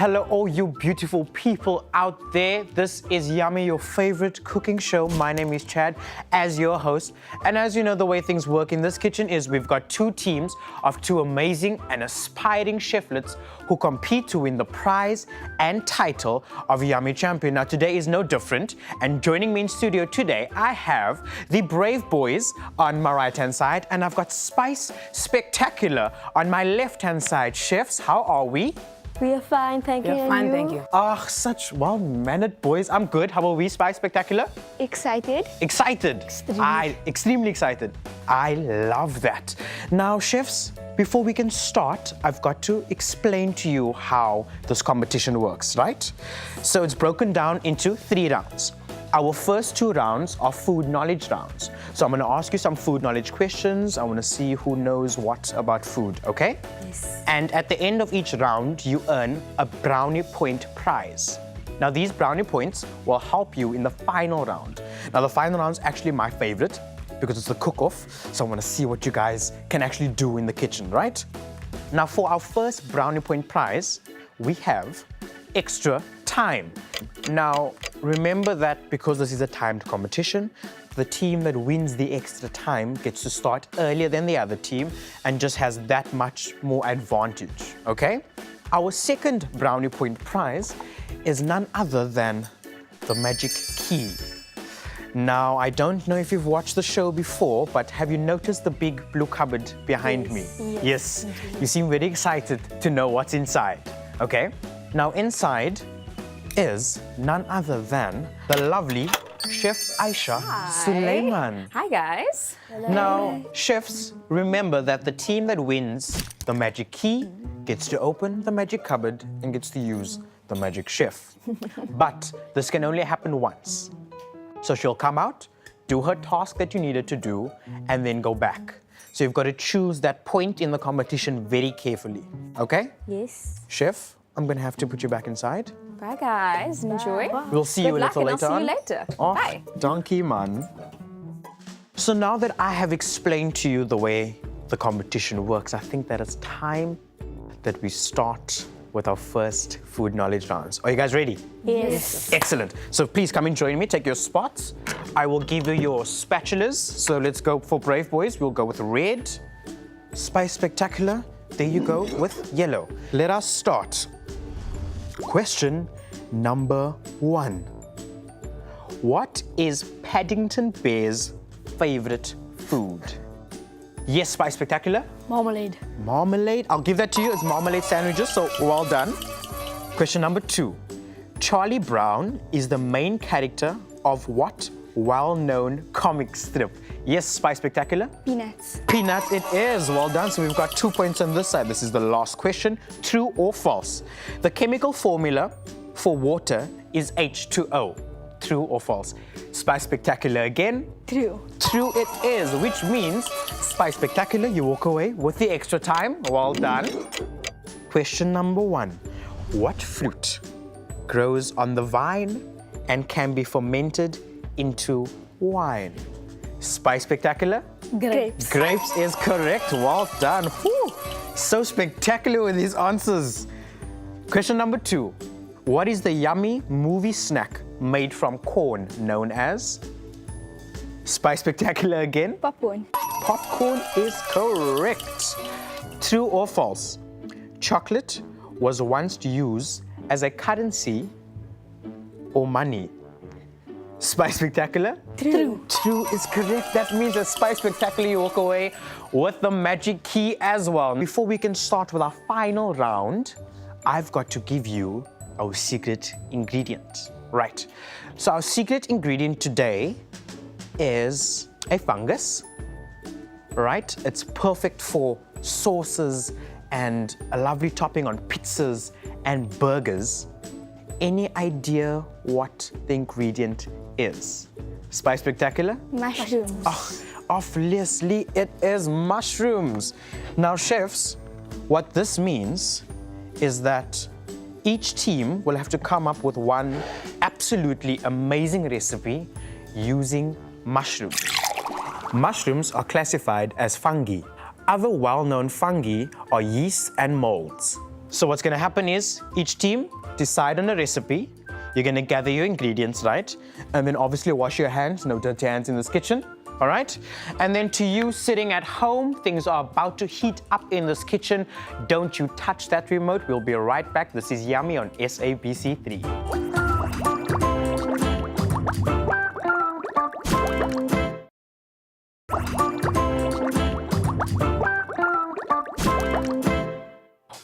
Hello, all you beautiful people out there. This is Yummy, your favorite cooking show. My name is Chad, as your host. And as you know, the way things work in this kitchen is we've got two teams of two amazing and aspiring cheflets who compete to win the prize and title of Yummy Champion. Now, today is no different. And joining me in studio today, I have the Brave Boys on my right-hand side, and I've got Spice Spectacular on my left-hand side. Chefs, how are we? We are fine, thank you. Fine, thank you. Such well-mannered boys. I'm good. How are we, Spice Spectacular? Excited? Excited. Extremely excited. I love that. Now, chefs, before we can start, I've got to explain to you how this competition works, right? So it's broken down into 3 rounds. Our first 2 rounds are food knowledge rounds. So I'm going to ask you some food knowledge questions. I want to see who knows what about food, okay? Yes. And at the end of each round, you earn a brownie point prize. Now, these brownie points will help you in the final round. Now, the final round is actually my favorite because it's the cook-off. So I want to see what you guys can actually do in the kitchen, right? Now, for our first brownie point prize, we have extra time. Now, remember that because this is a timed competition, the team that wins the extra time gets to start earlier than the other team and just has that much more advantage, okay? Our second brownie point prize is none other than the magic key. Now, I don't know if you've watched the show before, but have you noticed the big blue cupboard behind me? Yes. You seem very excited to know what's inside, okay? Now, inside is none other than the lovely Chef Aisha Suleiman. Hi, guys. Hello. Now, chefs, remember that the team that wins the magic key gets to open the magic cupboard and gets to use the magic chef. But this can only happen once. So she'll come out, do her task that you needed to do, and then go back. So you've got to choose that point in the competition very carefully, okay? Yes. Chef, I'm going to have to put you back inside. Bye, guys. Enjoy. We'll see you a little later I'll see on. you later. Oh, Bye. donkey man. So now that I have explained to you the way the competition works, I think that it's time that we start with our first food knowledge rounds. Are you guys ready? Yes. Excellent. So please come and join me. Take your spots. I will give you your spatulas. So let's go for Brave Boys. We'll go with red. Spice Spectacular. There you go with yellow. Let us start. Question number 1. What is Paddington Bear's favorite food? Yes, Spice Spectacular? Marmalade. Marmalade. I'll give that to you. It's marmalade sandwiches, so well done. Question number 2. Charlie Brown is the main character of what well-known comic strip? Yes, Spice Spectacular? Peanuts. Peanuts it is. Well done. So we've got 2 points on this side. This is the last question. True or false? The chemical formula for water is H2O. True or false? Spice Spectacular again. True. True it is, which means, Spice Spectacular, you walk away with the extra time. Well done. Question number 1. What fruit grows on the vine and can be fermented into wine? Spice Spectacular? Grapes. Grapes is correct. Well done. Whew. So spectacular with these answers. Question number 2. What is the yummy movie snack made from corn known as? Spice Spectacular again. Popcorn. Popcorn is correct. True or false? Chocolate was once used as a currency or money. Spice Spectacular? True. True is correct. That means that Spice Spectacular, you walk away with the magic key as well. Before we can start with our final round, I've got to give you our secret ingredient. Right. So our secret ingredient today is a fungus. Right? It's perfect for sauces and a lovely topping on pizzas and burgers. Any idea what the ingredient is? Spice Spectacular? Mushrooms. Obviously, it is mushrooms. Now, chefs, what this means is that each team will have to come up with one absolutely amazing recipe using mushrooms. Mushrooms are classified as fungi. Other well-known fungi are yeasts and molds. So what's gonna happen is each team decide on a recipe. You're gonna gather your ingredients, right? And then obviously wash your hands, no dirty hands in this kitchen, all right? And then to you sitting at home, things are about to heat up in this kitchen. Don't you touch that remote. We'll be right back. This is Yummy on SABC3.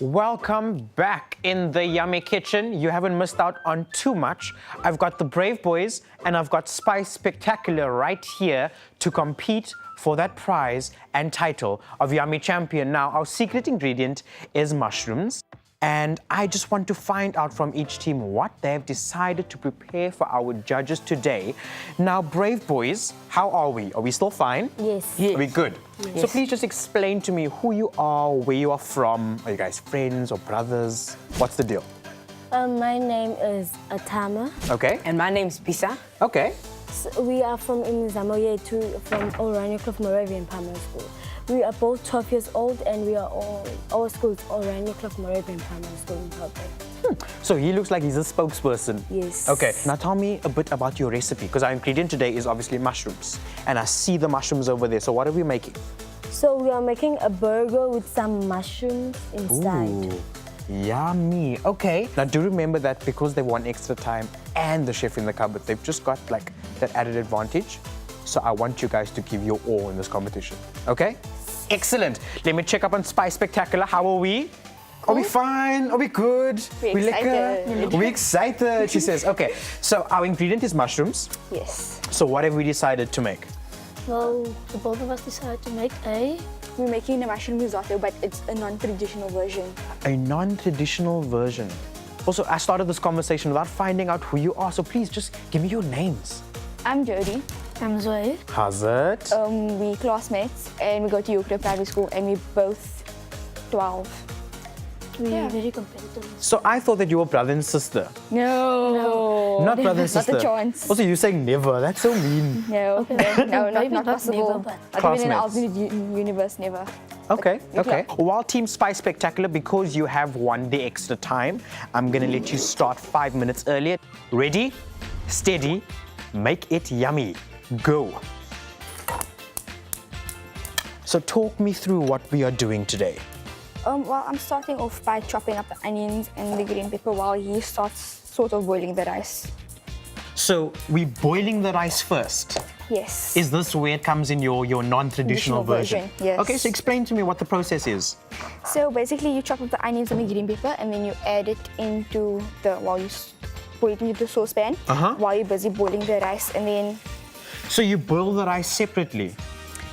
Welcome back in the Yummy kitchen. You haven't missed out on too much. I've got the Brave Boys and I've got Spice Spectacular right here to compete for that prize and title of Yummy Champion. Now, our secret ingredient is mushrooms. And I just want to find out from each team what they've decided to prepare for our judges today. Now, Brave Boys, how are we? Are we still fine? Yes. Are we good? Yes. So please just explain to me who you are, where you are from. Are you guys friends or brothers? What's the deal? My name is Atama. Okay. And my name's Bisa. Okay. So we are from Imizamo Yetu from Oranje Kloof Moravian Primary School. We are both 12 years old and we are all, our school is Oranje Kloof Moravian Primary School in Gauteng. So he looks like he's a spokesperson. Yes. Okay. Now tell me a bit about your recipe, because our ingredient today is obviously mushrooms. And I see the mushrooms over there. So what are we making? So we are making a burger with some mushrooms inside. Ooh, yummy. Okay. Now do remember that because they want extra time and the chef in the cupboard, they've just got like that added advantage. So I want you guys to give your all in this competition. Okay? Excellent. Let me check up on Spice Spectacular. How are we? Are we fine? Are we good? We're excited. We're excited, she says. Okay, so our ingredient is mushrooms. Yes. So what have we decided to make? Well, the both of us decided to make We're making a mushroom risotto, but it's a non-traditional version. A non-traditional version. Also, I started this conversation without finding out who you are, so please just give me your names. I'm Jodie. I'm Zoe. How's it? We classmates and we go to Euclid Primary School and we're both 12. We're very competitive. So I thought that you were brother and sister. No. Not brother and sister. Not a chance. Also, you're saying never. That's so mean. No, Okay. no, Maybe not not possible. never, but- Not even in an Classmates. alternate universe, never. Okay, okay. Yeah. While Team Spice Spectacular, because you have won the extra time, I'm gonna let you start 5 minutes earlier. Ready, steady, make it yummy. Go. So talk me through what we are doing today. Well, I'm starting off by chopping up the onions and the green pepper while he starts sort of boiling the rice. So we're boiling the rice first. Yes. Is this where it comes in your non-traditional Traditional version? version, yes. Okay, so explain to me what the process is. So basically, you chop up the onions and the green pepper, and then you add it into the put it into the saucepan while you're busy boiling the rice, and then So you boil the rice separately?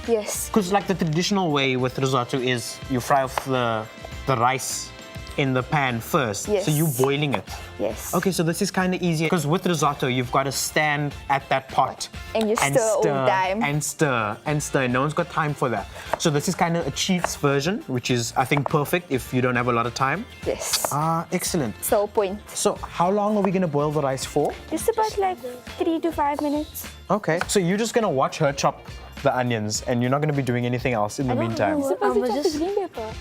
yes, Because like the traditional way with risotto is you fry off the rice in the pan first. Yes. So you boiling it. yes. Okay, so this is kind of easier because with risotto you've got to stand at that pot And you stir all the time. and stir and stir. No one's got time for that. So this is kind of a chief's version, which is I think perfect if you don't have a lot of time. Yes. Ah, excellent. So point. So how long are we gonna boil the rice for? Just about like 3 to 5 minutes. Okay. So you're just gonna watch her chop the onions and you're not gonna be doing anything else in the meantime. know. Supposed to was chop just- the green pepper.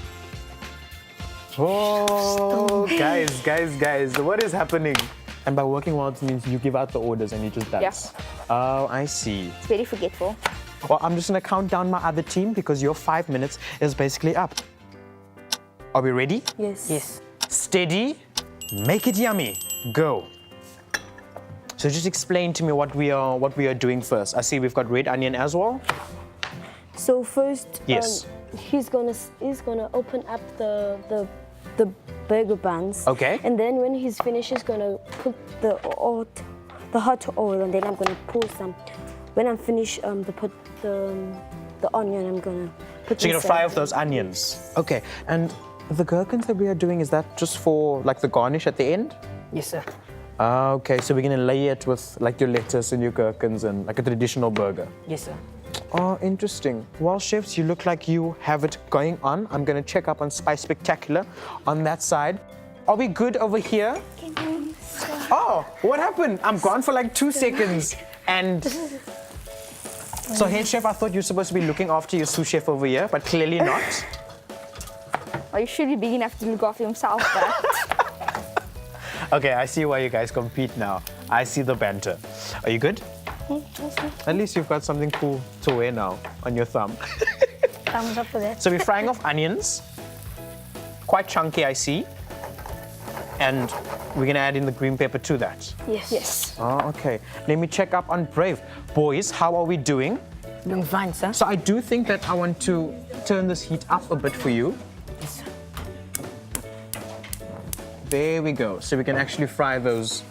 Oh, guys, what is happening? And by working well, it means you give out the orders and you just dance. Oh, I see. It's very forgetful. Well, I'm just gonna count down my other team because your 5 minutes is basically up. Are we ready? Yes. Yes. Steady, make it yummy, go. So just explain to me what we are doing first. I see we've got red onion as well. So first, Yes. he's gonna open up the burger buns. Okay. And then when he's finished, he's gonna put the hot oil, and then I'm gonna pour some. When I'm finished, put the onion. I'm gonna put. So you're gonna inside. fry off those onions. Okay, and the gherkins that we are doing, is that just for like the garnish at the end? Yes, sir. Ah, okay, so we're gonna lay it with like your lettuce and your gherkins and like a traditional burger. Yes, sir. Oh, interesting. Well, chefs, you look like you have it going on. I'm gonna check up on Spice Spectacular on that side. Are we good over here? Oh, what happened? I'm gone for like 2 seconds and... So head chef, I thought you were supposed to be looking after your sous chef over here, but clearly not. Well, you should be big enough to look after himself, but Okay, I see why you guys compete now. I see the banter. Are you good? At least you've got something cool to wear now on your thumb. Thumbs up for that. So we're frying off onions. Quite chunky, I see. And we're gonna add in the green pepper to that. yes. Oh, okay. Let me check up on Brave. Boys, how are we doing? Doing fine, sir. So I do think that I want to turn this heat up a bit for you. Yes, sir. There we go. So we can actually fry those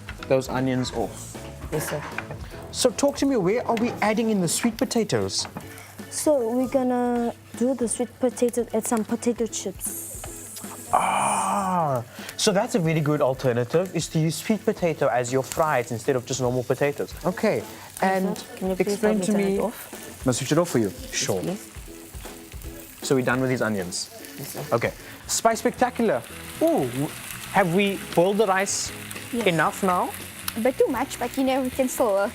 onions off. Yes, sir. So talk to me, where are we adding in the sweet potatoes? So we're gonna do the sweet potatoes, add some potato chips. Ah, so that's a really good alternative, is to use sweet potato as your fries instead of just normal potatoes. Okay, and Can you please explain help me to turn me. it off? I'll switch it off for you. Sure. Please. So we're done with these onions. Yes, sir. Okay. Spice Spectacular. Ooh, have we boiled the rice enough now? A bit too much, but you know, we can still work.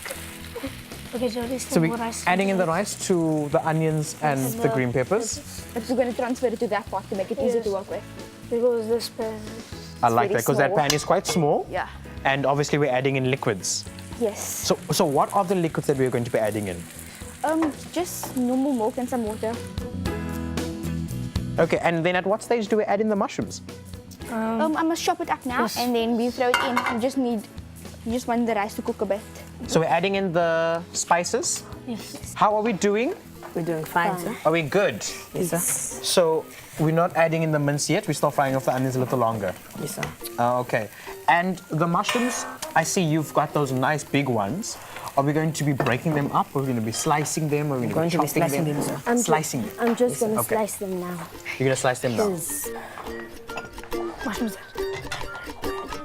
Okay, so this So we're adding in the rice to the onions and Yes. the green peppers. But we're going to transfer it to that pot to make it easier to work with. Because this pan. I like very that because that small. pan is quite small. Yeah. And obviously we're adding in liquids. Yes. So what are the liquids that we're going to be adding in? Just normal milk and some water. Okay, and then at what stage do we add in the mushrooms? I must chop it up now, Yes. and then we throw it in. You just want the rice to cook a bit. So we're adding in the spices. Yes. How are we doing? We're doing fine, sir. Are we good? Yes, sir. So we're not adding in the mince yet. We're still frying off the onions a little longer. Yes, sir. Okay. And the mushrooms, I see you've got those nice big ones. Are we going to be breaking them up? Are we going to be slicing them? Are we Going to be chopping slicing them, sir. Slicing them. I'm just gonna Okay. slice them now. You're going to slice them now. Yes. Mushrooms.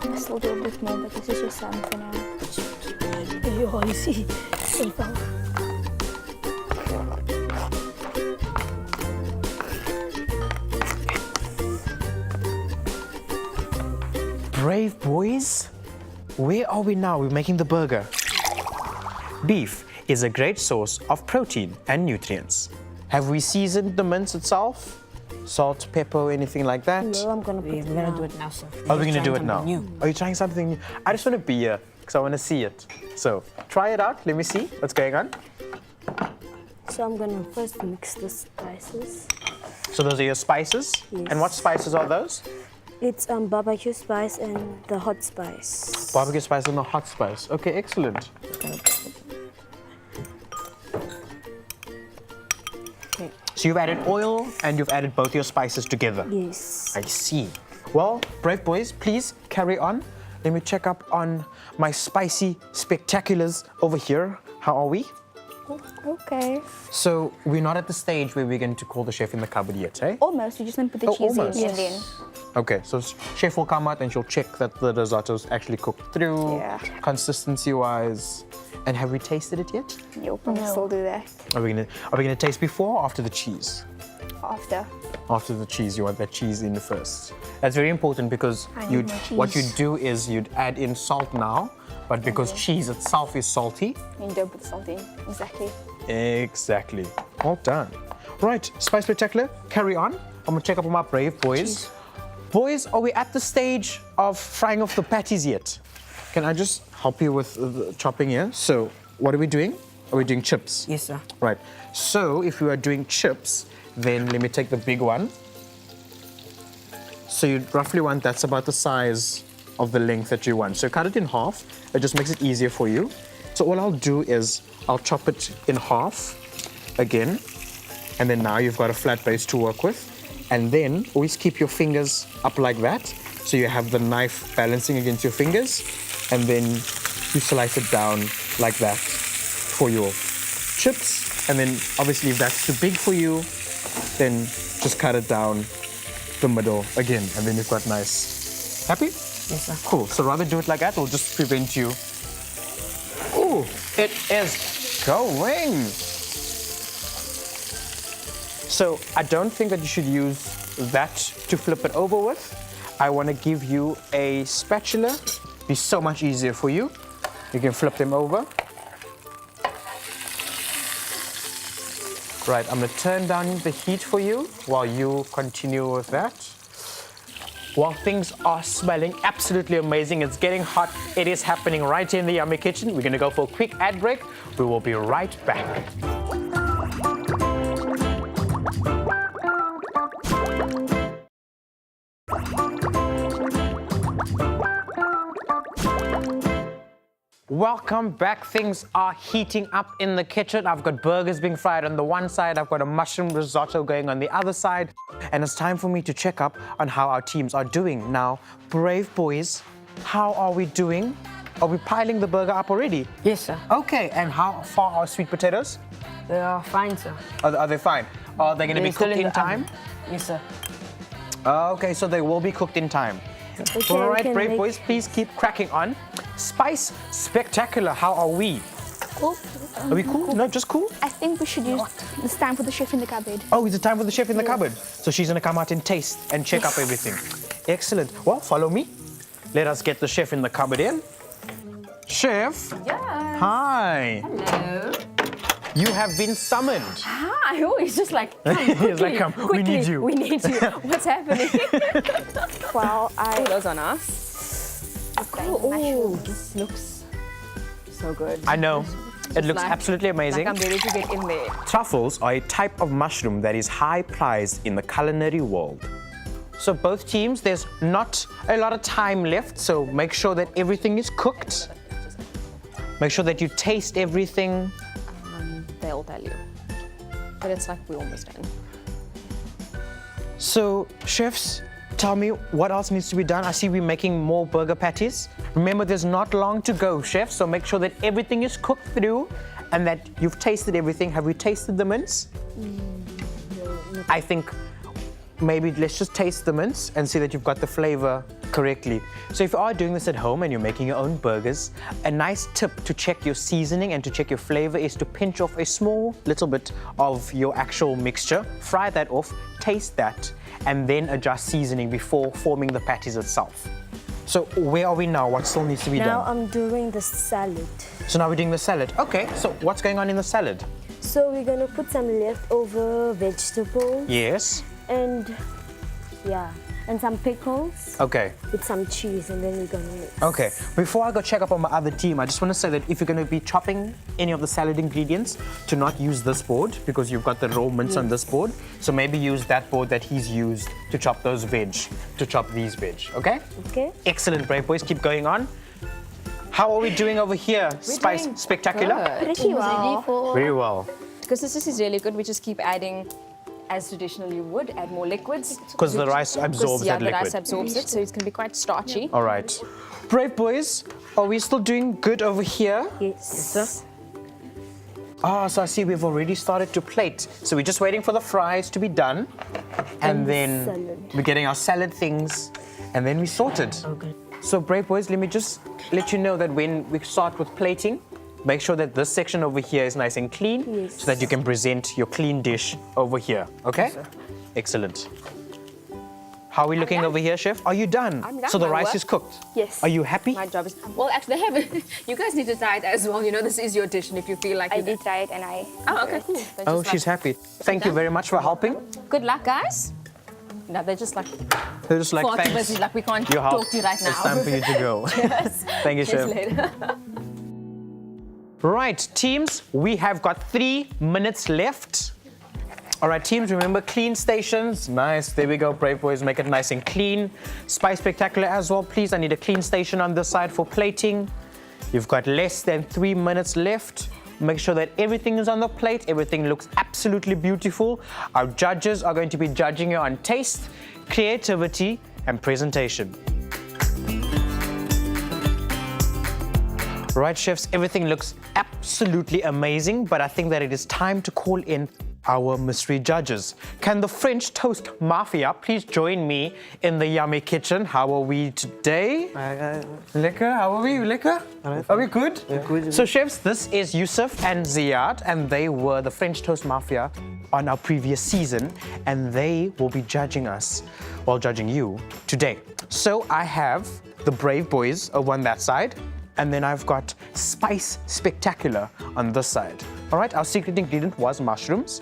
I still do a bit more, but this is just some for now. Oh, you see. So far. Brave boys. Where are we now? We're making the burger. Beef is a great source of protein and nutrients. Have we seasoned the mince itself? Salt, pepper, anything like that? No, I'm gonna put We're it gonna now. do it now, sir. Are we going to Just do trying it now? something new. Are you trying something new? I just want to be here because I want to see it. So try it out. Let me see what's going on. So I'm gonna first mix the spices. So those are your spices. Yes. And what spices are those? It's barbecue spice and the hot spice. Barbecue spice and the hot spice. Okay, excellent. Okay. So you've added oil and you've added both your spices together. Yes. I see. Well, brave boys, please carry on. Let me check up on my spicy spectaculars over here. How are we? Okay. So we're not at the stage where we're going to call the chef in the cupboard yet, eh? Almost. You just want to put the Oh, cheese almost. in, and then Okay, so chef will come out and she'll check that the risotto's actually cooked through, Yeah. consistency-wise. And have we tasted it yet? you'll probably still do that Are we gonna taste before or after the cheese? after. After the cheese, you want that cheese in first. That's very important because I need more what cheese. you'd do is you'd add in salt now, but because cheese itself is salty. And you don't put the salt in. Exactly. Exactly. Well done. Right, Spice Spectacular, carry on. I'm gonna check up on my brave boys. Boys, are we at the stage of frying off the patties yet? Can I just help you with the chopping here? So, what are we doing? Are we doing chips? Yes, sir. Right. So, if we are doing chips, then let me take the big one. So, you roughly want that's about the size of the length that you want. So, cut it in half. It just makes it easier for you. So, all I'll do is I'll chop it in half again. And then now you've got a flat base to work with. And then always keep your fingers up like that. So you have the knife balancing against your fingers. And then you slice it down like that for your chips. And then obviously if that's too big for you, then just cut it down the middle again. And then you've got nice. Happy? Yes, sir. Cool. So rather do it like that, it'll just prevent you. Ooh, it is going. So I don't think that you should use that to flip it over with. I want to give you a spatula. Be so much easier for you. You can flip them over. Right, I'm going to turn down the heat for you while you continue with that. Well, things are smelling absolutely amazing. It's getting hot. It is happening right here in the Yummy Kitchen. We're gonna go for a quick ad break. We will be right back. Welcome back. Things are heating up in the kitchen. I've got burgers being fried on the one side. I've got a mushroom risotto going on the other side. And it's time for me to check up on how our teams are doing. Now, brave boys, how are we doing? Are we piling the burger up already? Yes, sir. Okay, and how far are sweet potatoes? They are fine, sir. Are they fine? Are they going to be They're still cooked in the time? oven. Yes, sir. Okay, so they will be cooked in time. Okay, All we right, can brave make- boys, please keep cracking on. Spice Spectacular, how are we? Cool. Are we cool? No, just cool? I think we should use this time for the chef in the cupboard. Oh, is it time for the chef in the cupboard? So she's gonna come out and taste and check up everything. Excellent. Well, follow me. Let us get the chef in the cupboard in. Chef. Yeah. Hi. Hello. You have been summoned. Hi. Oh, he's just like, come, He's like, come, we need you. We need you. What's happening? Well, I Those on us. Oh, this looks so good. I know. It looks like- absolutely amazing. Like I'm ready to get in there. Truffles are a type of mushroom that is high prized in the culinary world. So both teams, there's not a lot of time left, so make sure that everything is cooked. Make sure that you taste everything. They'll tell you. But it's like we're almost done. So, chefs, tell me what else needs to be done. I see we're making more burger patties. Remember, there's not long to go, chefs, so make sure that everything is cooked through and that you've tasted everything. Have you tasted the mince? No. I think maybe let's just taste the mince and see that you've got the flavor correctly. So if you are doing this at home and you're making your own burgers, a nice tip to check your seasoning and to check your flavor is to pinch off a small little bit of your actual mixture, fry that off, taste that, and then adjust seasoning before forming the patties itself. So where are we now? What still needs to be Now done? I'm doing the salad. So now we're doing the salad. Okay, so what's going on in the salad? So we're gonna put some leftover vegetables Yes. and and some pickles Okay. with some cheese, and then we're gonna mix. Okay, before I go check up on my other team, I just want to say that if you're going to be chopping any of the salad ingredients, to not use this board because you've got the raw mince on this board. So maybe use that board that he's used to chop those veg, to chop these veg, okay? Okay. Excellent, brave boys, keep going on. How are we doing over here? Spice doing Spectacular? good. pretty well. Very well. Because this is really good. We just keep adding, as traditionally you would, add more liquids. 'Cause the rice absorbs that the liquid. rice absorbs it, so it's going to be quite starchy. All right. Brave boys, are we still doing good over here? Yes. Ah, so I see we've already started to plate. So we're just waiting for the fries to be done. And the then salad. we're getting our salad things. And then we sorted. Okay. So brave boys, let me just let you know that when we start with plating, make sure that this section over here is nice and clean. Yes. So that you can present your clean dish over here. Okay? Yes, sir. Excellent. How are we looking over here, chef? Are you done? I'm done. So the My rice work. is cooked? Yes. Are you happy? My job is, well, actually, they haven't. You guys need to try it as well. You know, this is your dish, and if you feel like I you did try it and I. Oh, okay, cool. They're Oh, just she's like, happy. Thank you done? very much for helping. Good luck, guys. No, they're just like, They're just like, far too thanks. busy, like we can't Your help. talk to you right now. It's time for you to go. Yes. Thank you, Yes, chef. later. Right, teams, we have got 3 minutes left. All right, teams, remember clean stations. Nice, there we go, brave boys, make it nice and clean. Spice Spectacular as well, please. I need a clean station on this side for plating. You've got less than 3 minutes left. Make sure that everything is on the plate. Everything looks absolutely beautiful. Our judges are going to be judging you on taste, creativity, and presentation. Right, chefs, everything looks absolutely amazing, but I think that it is time to call in our mystery judges. Can the French Toast Mafia please join me in the Yummy Kitchen? How are we today? Lekker, how are we? Lekker? Are we good? Good. So, chefs, this is Yusuf and Ziad, and they were the French Toast Mafia on our previous season, and they will be judging us, well, judging you today. So, I have the Brave Boys over on that side, and then I've got Spice Spectacular on this side. All right, our secret ingredient was mushrooms.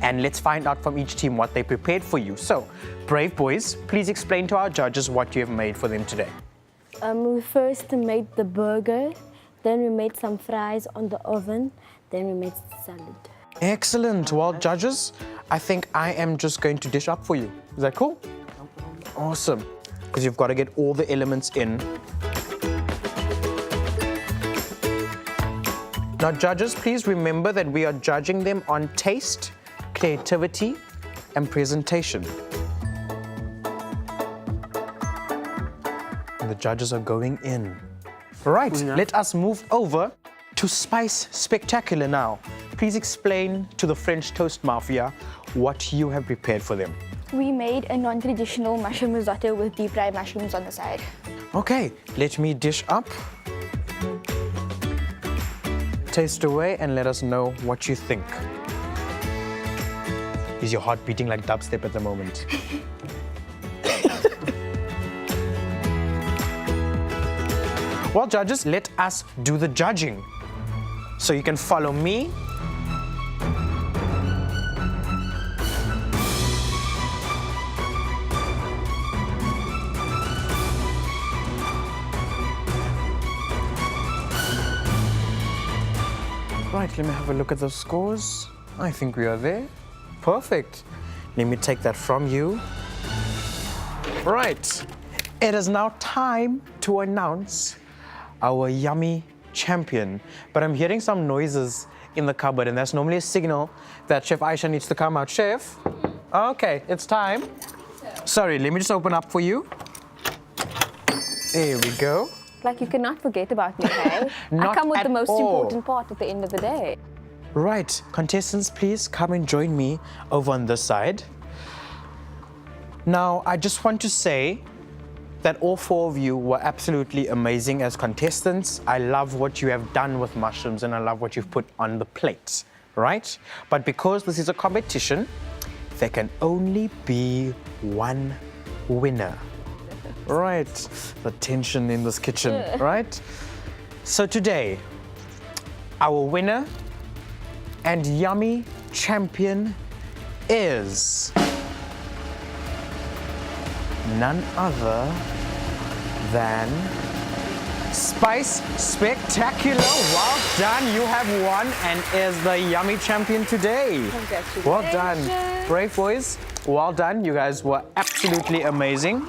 and let's find out from each team what they prepared for you. So, brave boys, please explain to our judges what you have made for them today. We first made the burger, then we made some fries on the oven, then we made salad. Excellent. Well, judges, I think I am just going to dish up for you. Is that cool? Awesome. Because you've got to get all the elements in. Now, judges, please remember that we are judging them on taste, creativity, and presentation. And the judges are going in. Right, let us move over to Spice Spectacular now. Please explain to the French Toast Mafia what you have prepared for them. We made a non-traditional mushroom risotto with deep fried mushrooms on the side. Okay, let me dish up. Taste away and let us know what you think. Is your heart beating like dubstep at the moment? Well, judges, let us do the judging. So you can follow me. Right, let me have a look at those scores. I think we are there. Perfect. Let me take that from you. Right. It is now time to announce our yummy champion. But I'm hearing some noises in the cupboard, and that's normally a signal that Chef Aisha needs to come out. Chef? Okay, it's time. Sorry, let me just open up for you. There we go. Like, you cannot forget about me, hey? I Not come with at the most all. important part at the end of the day. Right, contestants, please come and join me over on this side. Now, I just want to say that all four of you were absolutely amazing as contestants. I love what you have done with mushrooms and I love what you've put on the plate, right? But because this is a competition, there can only be one winner. Right, the tension in this kitchen, right? So today, our winner and yummy champion is none other than Spice Spectacular. Well done, you have won and is the yummy champion today. Congratulations. Well done. Brave boys, well done. You guys were absolutely amazing.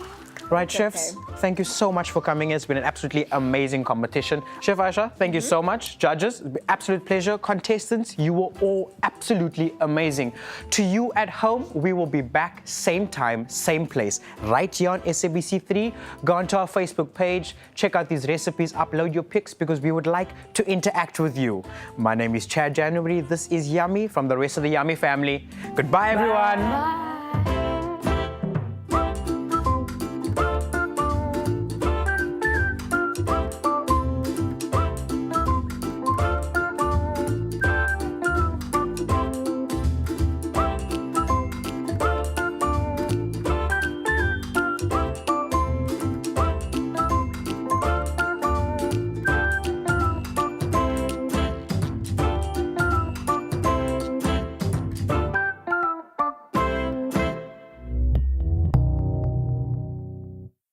Right, chefs, thank you so much for coming. It's been an absolutely amazing competition. Chef Aisha, thank you so much. Judges, absolute pleasure. Contestants, you were all absolutely amazing. To you at home, we will be back same time, same place, right here on SABC3. Go onto our Facebook page, check out these recipes, upload your pics because we would like to interact with you. My name is Chad January. This is Yummy from the rest of the Yummy family. Goodbye, everyone. Bye.